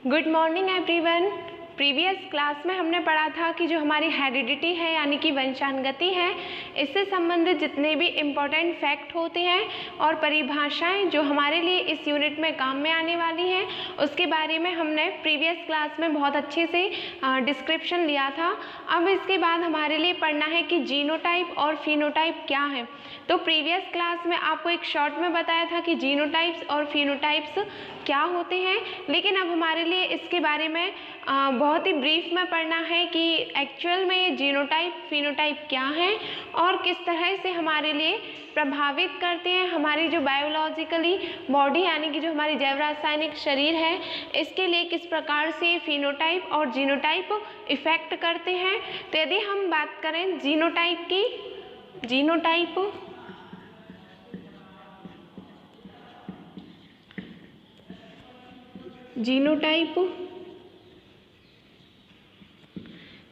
Good morning everyone. Previous class में हमने पढ़ा था कि जो हमारी हेरिडिटी है यानी कि वंशानुगति है, इससे संबंधित जितने भी इम्पोर्टेंट फैक्ट होते हैं और परिभाषाएं जो हमारे लिए इस यूनिट में काम में आने वाली हैं, उसके बारे में हमने प्रीवियस क्लास में बहुत अच्छे से डिस्क्रिप्शन लिया था। अब इसके बाद हमारे लिए पढ़ना है कि जीनोटाइप और फिनोटाइप क्या है। तो प्रीवियस क्लास में आपको एक शॉर्ट में बताया था कि जीनोटाइप्स और फिनोटाइप्स क्या होते हैं, लेकिन अब हमारे लिए इसके बारे में बहुत ही ब्रीफ में पढ़ना है कि एक्चुअल में ये जीनोटाइप फिनोटाइप क्या है और किस तरह से हमारे लिए प्रभावित करते हैं। हमारी जो बायोलॉजिकली बॉडी यानी कि जो हमारी जैव रासायनिक शरीर है, इसके लिए किस प्रकार से फिनोटाइप और जीनोटाइप इफेक्ट करते हैं। तो यदि हम बात करें जीनोटाइप की, जीनोटाइप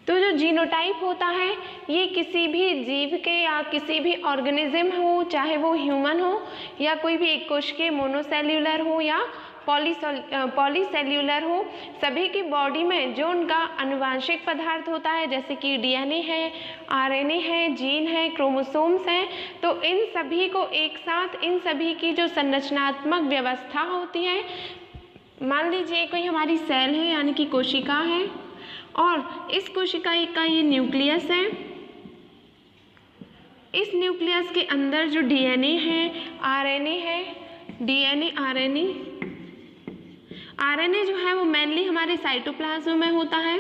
तो जो जीनोटाइप होता है ये किसी भी जीव के या किसी भी ऑर्गेनिज्म हो, चाहे वो ह्यूमन हो या कोई भी एक कोशिकीय मोनोसेल्यूलर हो या पॉलीसेल्यूलर हो, सभी की बॉडी में जो उनका आनुवांशिक पदार्थ होता है, जैसे कि डीएनए है, आरएनए है, जीन है, क्रोमोसोम्स हैं, तो इन सभी को एक साथ, इन सभी की जो संरचनात्मक व्यवस्था होती है, मान लीजिए कोई हमारी सेल है यानी कि कोशिका है और इस कोशिका का ये न्यूक्लियस है। इस न्यूक्लियस के अंदर जो डीएनए है, आरएनए है, डीएनए आरएनए जो है वो मेनली हमारे साइटोप्लाज्म में होता है।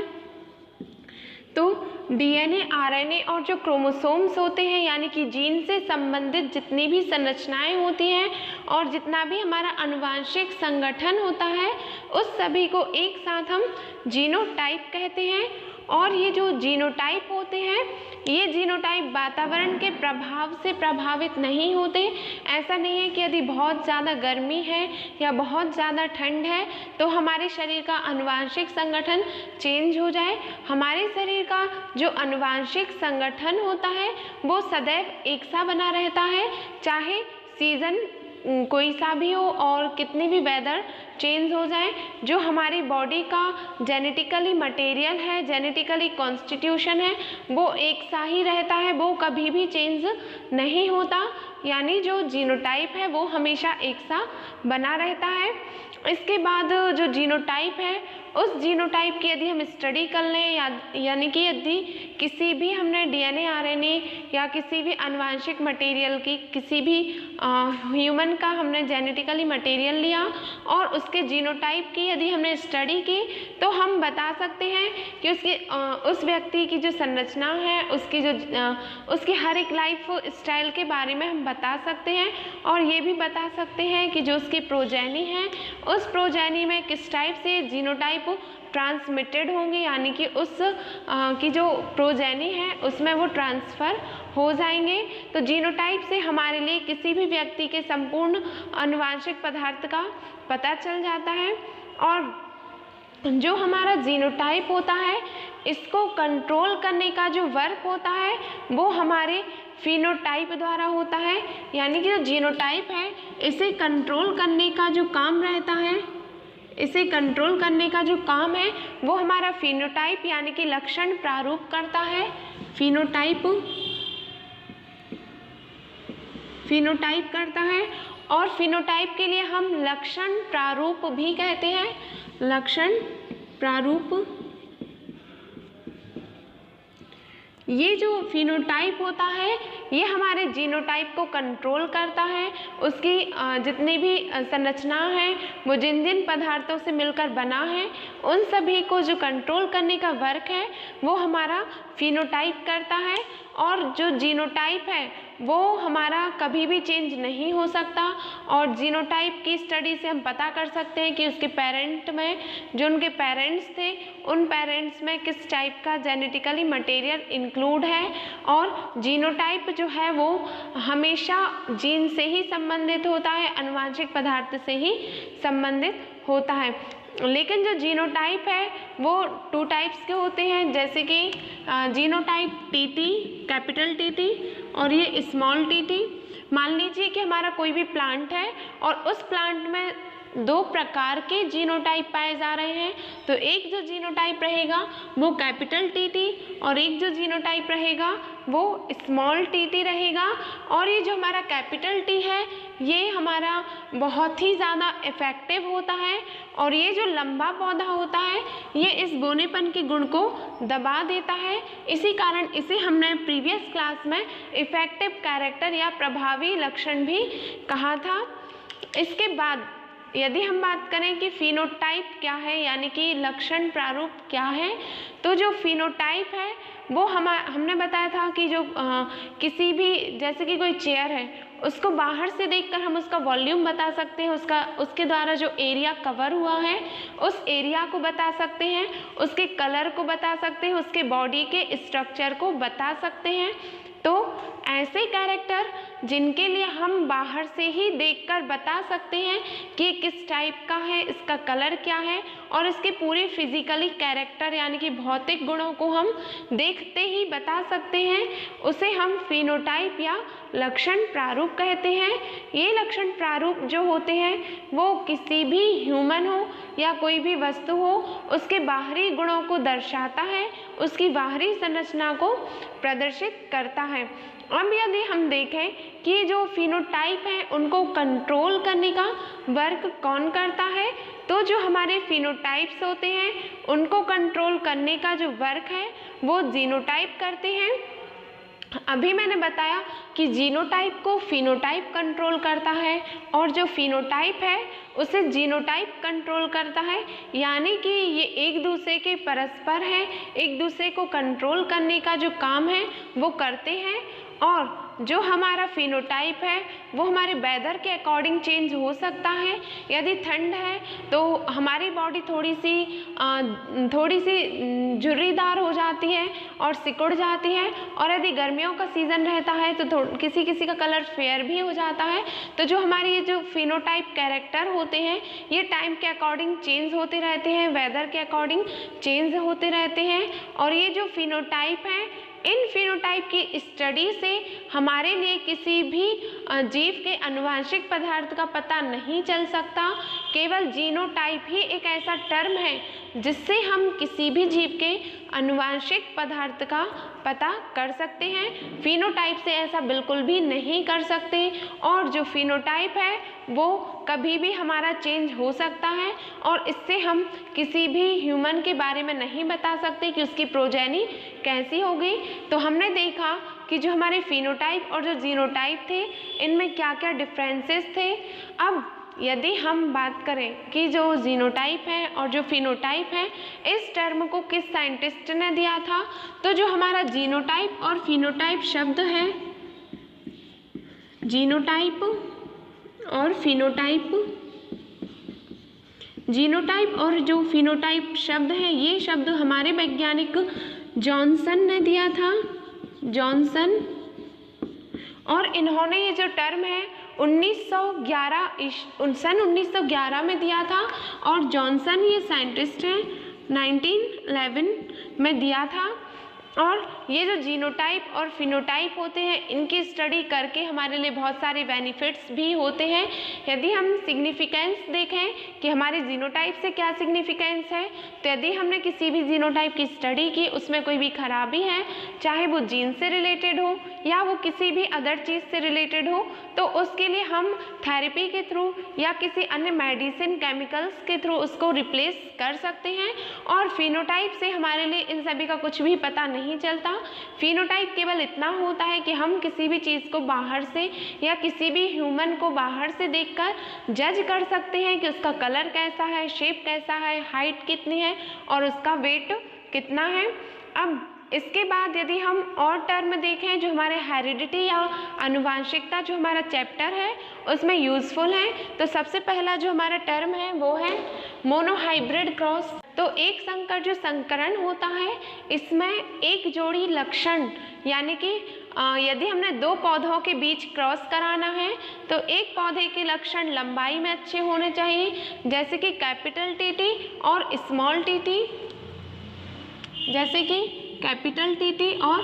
तो डीएनए, आरएनए और जो क्रोमोसोम्स होते हैं यानी कि जीन से संबंधित जितनी भी संरचनाएं होती हैं और जितना भी हमारा आनुवांशिक संगठन होता है, उस सभी को एक साथ हम जीनोटाइप कहते हैं। और ये जो जीनोटाइप होते हैं, ये जीनोटाइप वातावरण के प्रभाव से प्रभावित नहीं होते। ऐसा नहीं है कि यदि बहुत ज़्यादा गर्मी है या बहुत ज़्यादा ठंड है तो हमारे शरीर का आनुवांशिक संगठन चेंज हो जाए। हमारे शरीर का जो आनुवांशिक संगठन होता है वो सदैव एक सा बना रहता है, चाहे सीज़न कोई सा भी हो और कितनी भी वेदर चेंज हो जाए। जो हमारी बॉडी का जेनेटिकली मटेरियल है, जेनेटिकली कॉन्स्टिट्यूशन है, वो एक सा ही रहता है, वो कभी भी चेंज नहीं होता। यानी जो जीनोटाइप है वो हमेशा एक सा बना रहता है। इसके बाद जो जीनोटाइप है, उस जीनोटाइप की यदि हम स्टडी कर लें यानी कि यदि किसी भी हमने डीएनए, आरएनए या किसी भी आनुवांशिक मटेरियल की, किसी भी ह्यूमन का हमने जेनेटिकली मटेरियल लिया और उसके जीनोटाइप की यदि हमने स्टडी की, तो हम बता सकते हैं कि उस व्यक्ति की जो संरचना है, उसकी हर एक लाइफ स्टाइल के बारे में हम बता सकते हैं। और ये भी बता सकते हैं कि जो उसकी प्रोजेनी है, उस प्रोजेनी में किस टाइप से जीनोटाइप ट्रांसमिटेड होंगे, यानी कि की जो प्रोजेनी है उसमें वो ट्रांसफ़र हो जाएंगे। तो जीनोटाइप से हमारे लिए किसी भी व्यक्ति के संपूर्ण आनुवांशिक पदार्थ का पता चल जाता है। और जो हमारा जीनोटाइप होता है, इसको कंट्रोल करने का जो वर्क होता है वो हमारे फिनोटाइप द्वारा होता है। यानी कि जो जीनोटाइप है, इसे कंट्रोल करने का जो काम रहता है, इसे कंट्रोल करने का जो काम है वो हमारा फिनोटाइप यानी कि लक्षण प्रारूप करता है। फिनोटाइप करता है और फिनोटाइप के लिए हम लक्षण प्रारूप भी कहते हैं। लक्षण प्रारूप, ये जो फिनोटाइप होता है ये हमारे जीनोटाइप को कंट्रोल करता है। उसकी जितनी भी संरचना है वो जिन जिन पदार्थों से मिलकर बना है, उन सभी को जो कंट्रोल करने का वर्क है वो हमारा फिनोटाइप करता है। और जो जीनोटाइप है वो हमारा कभी भी चेंज नहीं हो सकता। और जीनोटाइप की स्टडी से हम पता कर सकते हैं कि उसके पेरेंट में, जो उनके पेरेंट्स थे, उन पेरेंट्स में किस टाइप का जेनेटिकली मटेरियल इंक्लूड है। और जीनोटाइप जो है वो हमेशा जीन से ही संबंधित होता है, आनुवांशिक पदार्थ से ही संबंधित होता है। लेकिन जो जीनोटाइप है वो 2 टाइप्स के होते हैं, जैसे कि जीनोटाइप टीटी, कैपिटल टीटी और ये स्मॉल टीटी। मान लीजिए कि हमारा कोई भी प्लांट है और उस प्लांट में दो प्रकार के जीनोटाइप पाए जा रहे हैं। तो एक जो जीनोटाइप रहेगा वो कैपिटल टीटी और एक जो जीनोटाइप रहेगा वो स्मॉल टीटी रहेगा। और ये जो हमारा कैपिटल टी है ये हमारा बहुत ही ज़्यादा इफ़ेक्टिव होता है और ये जो लंबा पौधा होता है ये इस बौनेपन के गुण को दबा देता है। इसी कारण इसे हमने प्रीवियस क्लास में इफ़ेक्टिव कैरेक्टर या प्रभावी लक्षण भी कहा था। इसके बाद यदि हम बात करें कि फिनोटाइप क्या है यानी कि लक्षण प्रारूप क्या है, तो जो फिनोटाइप है वो हमने बताया था कि जो किसी भी जैसे कि कोई चेयर है उसको बाहर से देखकर हम उसका वॉल्यूम बता सकते हैं, उसके द्वारा जो एरिया कवर हुआ है उस एरिया को बता सकते हैं, उसके कलर को बता सकते हैं, उसके बॉडी के स्ट्रक्चर को बता सकते हैं। तो ऐसे कैरेक्टर जिनके लिए हम बाहर से ही देखकर बता सकते हैं कि किस टाइप का है, इसका कलर क्या है और इसके पूरे फिजिकली कैरेक्टर यानी कि भौतिक गुणों को हम देखते ही बता सकते हैं, उसे हम फिनोटाइप या लक्षण प्रारूप कहते हैं। ये लक्षण प्रारूप जो होते हैं वो किसी भी ह्यूमन हो या कोई भी वस्तु हो उसके बाहरी गुणों को दर्शाता है, उसकी बाहरी संरचना को प्रदर्शित करता है। अब यदि हम देखें कि जो फिनोटाइप है उनको कंट्रोल करने का वर्क कौन करता है, तो जो हमारे फिनोटाइप्स होते हैं उनको कंट्रोल करने का जो वर्क है वो जीनोटाइप करते हैं। अभी मैंने बताया कि जीनोटाइप को फिनोटाइप कंट्रोल करता है और जो फिनोटाइप है उसे जीनोटाइप कंट्रोल करता है, यानी कि ये एक दूसरे के परस्पर हैं, एक दूसरे को कंट्रोल करने का जो काम है वो करते हैं। और जो हमारा फिनोटाइप है वो हमारे वेदर के अकॉर्डिंग चेंज हो सकता है। यदि ठंड है तो हमारी बॉडी थोड़ी सी झुर्रीदार हो जाती है और सिकुड़ जाती है, और यदि गर्मियों का सीज़न रहता है तो किसी किसी का कलर फेयर भी हो जाता है। तो जो हमारी ये जो फिनोटाइप कैरेक्टर होते हैं ये टाइम के अकॉर्डिंग चेंज होते रहते हैं, वेदर के अकॉर्डिंग चेंज होते रहते हैं। और ये जो फिनोटाइप है इन फिनोटाइप की स्टडी से हमारे लिए किसी भी जीव के आनुवंशिक पदार्थ का पता नहीं चल सकता। केवल जीनोटाइप ही एक ऐसा टर्म है जिससे हम किसी भी जीव के आनुवंशिक पदार्थ का पता कर सकते हैं। फिनोटाइप से ऐसा बिल्कुल भी नहीं कर सकते, और जो फिनोटाइप है वो कभी भी हमारा चेंज हो सकता है और इससे हम किसी भी ह्यूमन के बारे में नहीं बता सकते कि उसकी प्रोजेनी कैसी होगी। तो हमने देखा कि जो हमारे फिनोटाइप और जो जीनोटाइप थे इनमें क्या क्या डिफरेंसेस थे। अब यदि हम बात करें कि जो जीनोटाइप है और जो फिनोटाइप है इस टर्म को किस साइंटिस्ट ने दिया था, तो जो हमारा जीनोटाइप और फिनोटाइप शब्द है, जीनोटाइप और फिनोटाइप, जीनोटाइप और जो फिनोटाइप शब्द है ये शब्द हमारे वैज्ञानिक जॉनसन ने दिया था, जॉनसन। और इन्होंने ये जो टर्म है 1911 में दिया था, और जॉनसन ये साइंटिस्ट हैं 1911 में दिया था। और ये जो जीनोटाइप और फिनोटाइप होते हैं इनकी स्टडी करके हमारे लिए बहुत सारे बेनिफिट्स भी होते हैं। यदि हम सिग्निफिकेंस देखें कि हमारे जीनोटाइप से क्या सिग्निफिकेंस है, तो यदि हमने किसी भी जीनोटाइप की स्टडी की उसमें कोई भी खराबी है, चाहे वो जीन से रिलेटेड हो या वो किसी भी अदर चीज़ से रिलेटेड हो, तो उसके लिए हम थेरेपी के थ्रू या किसी अन्य मेडिसिन केमिकल्स के थ्रू उसको रिप्लेस कर सकते हैं। और फिनोटाइप से हमारे लिए इन सभी का कुछ भी पता नहीं चलता। फिनोटाइप केवल इतना होता है कि हम किसी भी चीज़ को बाहर से या किसी भी ह्यूमन को बाहर से देखकर जज कर सकते हैं कि उसका कलर कैसा है, शेप कैसा है, हाइट कितनी है और उसका वेट कितना है। अब इसके बाद यदि हम और टर्म देखें जो हमारे हेरिडिटी या आनुवंशिकता जो हमारा चैप्टर है उसमें यूज़फुल है, तो सबसे पहला जो हमारा टर्म है वो है मोनोहाइब्रिड क्रॉस। तो एक संकर जो संकरण होता है इसमें एक जोड़ी लक्षण, यानी कि यदि हमने दो पौधों के बीच क्रॉस कराना है तो एक पौधे के लक्षण लंबाई में अच्छे होने चाहिए, जैसे कि कैपिटल टीटी और स्मॉल टीटी, जैसे कि कैपिटल टीटी और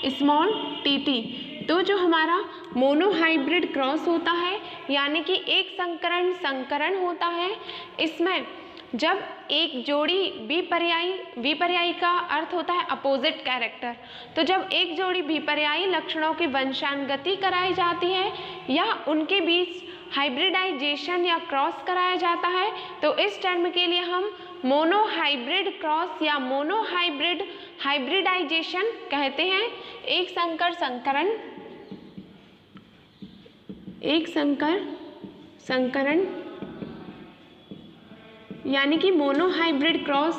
स्मॉल टीटी। तो जो हमारा मोनोहाइब्रिड क्रॉस होता है यानी कि एक संकरण होता है, इसमें जब एक जोड़ी विपर्यायी का अर्थ होता है अपोजिट कैरेक्टर, तो जब एक जोड़ी विपर्यायी लक्षणों की वंशानुगति कराई जाती है या उनके बीच हाइब्रिडाइजेशन या क्रॉस कराया जाता है, तो इस टर्म के लिए हम मोनोहाइब्रिड क्रॉस या हाइब्रिडाइजेशन कहते हैं। एक संकरण यानी कि मोनोहाइब्रिड क्रॉस,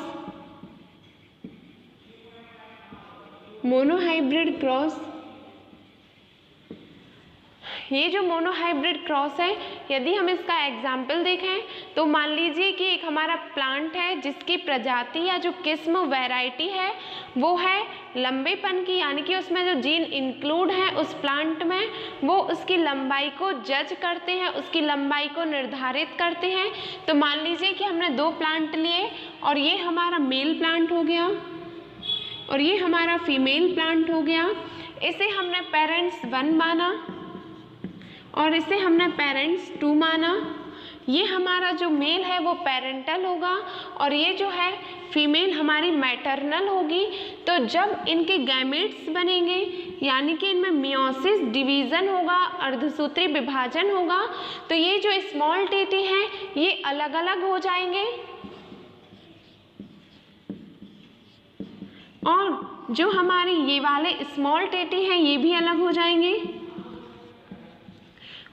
ये जो मोनोहाइब्रिड क्रॉस है, यदि हम इसका एग्जाम्पल देखें तो मान लीजिए कि एक हमारा प्लांट है जिसकी प्रजाति या जो किस्म वैरायटी है वो है लंबेपन की, यानी कि उसमें जो जीन इंक्लूड है उस प्लांट में वो उसकी लंबाई को जज करते हैं, उसकी लंबाई को निर्धारित करते हैं। तो मान लीजिए कि हमने 2 प्लांट लिए और ये हमारा मेल प्लांट हो गया और ये हमारा फीमेल प्लांट हो गया। इसे हमने पेरेंट्स 1 माना और इसे हमने पेरेंट्स 2 माना। ये हमारा जो मेल है वो पेरेंटल होगा और ये जो है फीमेल हमारी मैटरनल होगी। तो जब इनके गैमेट्स बनेंगे यानी कि इनमें मियोसिस डिवीज़न होगा, अर्धसूत्री विभाजन होगा, तो ये जो स्मॉल टीटी हैं ये अलग अलग हो जाएंगे और जो हमारे ये वाले स्मॉल टीटी हैं ये भी अलग हो जाएंगे।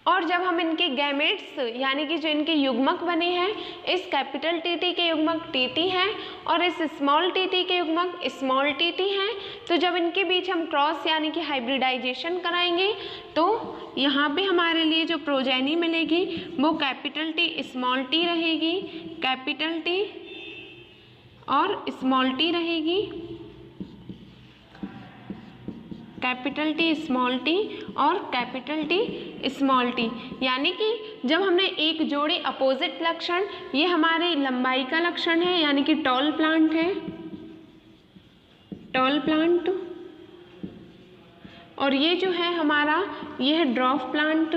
और जब हम इनके गैमेट्स यानी कि जो इनके युग्मक बने हैं, इस कैपिटल टीटी के युग्मक टीटी हैं और इस स्मॉल टीटी के युग्मक स्मॉल टीटी हैं, तो जब इनके बीच हम क्रॉस यानी कि हाइब्रिडाइजेशन कराएंगे तो यहाँ पे हमारे लिए जो प्रोजेनी मिलेगी वो कैपिटल टी स्मॉल टी रहेगी, कैपिटल टी और स्मॉल टी रहेगी, कैपिटल टी स्मॉल टी और कैपिटल टी स्मॉल टी। यानी कि जब हमने एक जोड़ी अपोजिट लक्षण, ये हमारे लंबाई का लक्षण है यानी कि टॉल प्लांट है, टॉल प्लांट, और ये जो है हमारा ये है ड्वार्फ प्लांट,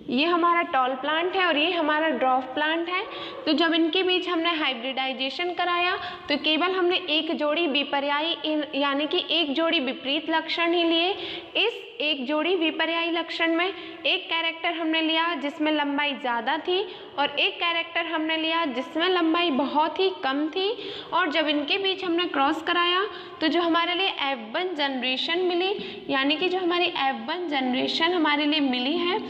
ये हमारा टॉल प्लांट है और ये हमारा ड्वार्फ प्लांट है। तो जब इनके बीच हमने हाइब्रिडाइजेशन कराया तो केवल हमने एक जोड़ी विपर्यायी यानी कि एक जोड़ी विपरीत लक्षण ही लिए। इस एक जोड़ी विपर्यायी लक्षण में एक कैरेक्टर हमने लिया जिसमें लंबाई ज़्यादा थी और एक कैरेक्टर हमने लिया जिसमें लंबाई बहुत ही कम थी, और जब इनके बीच हमने क्रॉस कराया तो जो हमारे लिए F1 जनरेशन मिली, यानी कि जो हमारी F1 जनरेशन हमारे लिए मिली है,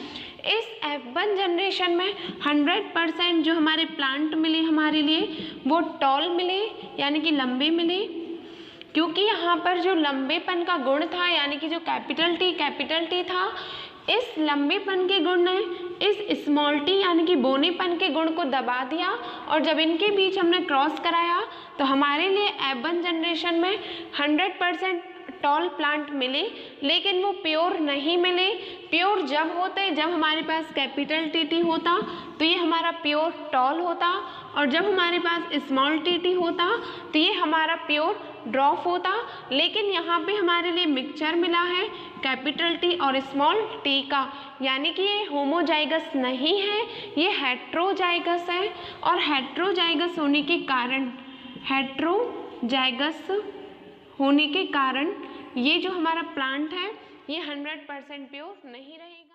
इस F1 जनरेशन में 100% जो हमारे प्लांट मिले हमारे लिए वो टॉल मिले यानी कि लंबे मिले, क्योंकि यहाँ पर जो लंबेपन का गुण था यानी कि जो कैपिटल टी था, इस लंबेपन के गुण ने इस स्मॉल टी यानी कि बोनेपन के गुण को दबा दिया, और जब इनके बीच हमने क्रॉस कराया तो हमारे लिए F1 जनरेशन में 100% टॉल प्लांट मिले, लेकिन वो प्योर नहीं मिले। प्योर जब होते जब हमारे पास कैपिटल टी होता तो ये हमारा प्योर टॉल होता, और जब हमारे पास स्मॉल टी होता तो ये हमारा प्योर ड्वार्फ होता। लेकिन यहाँ पे हमारे लिए मिक्सचर मिला है कैपिटल टी और स्मॉल टी का, यानी कि ये होमोजाइगस नहीं है, ये हेट्रोजाइगस है। और हेट्रोजाइगस होने के कारण ये जो हमारा प्लांट है ये 100% प्योर नहीं रहेगा।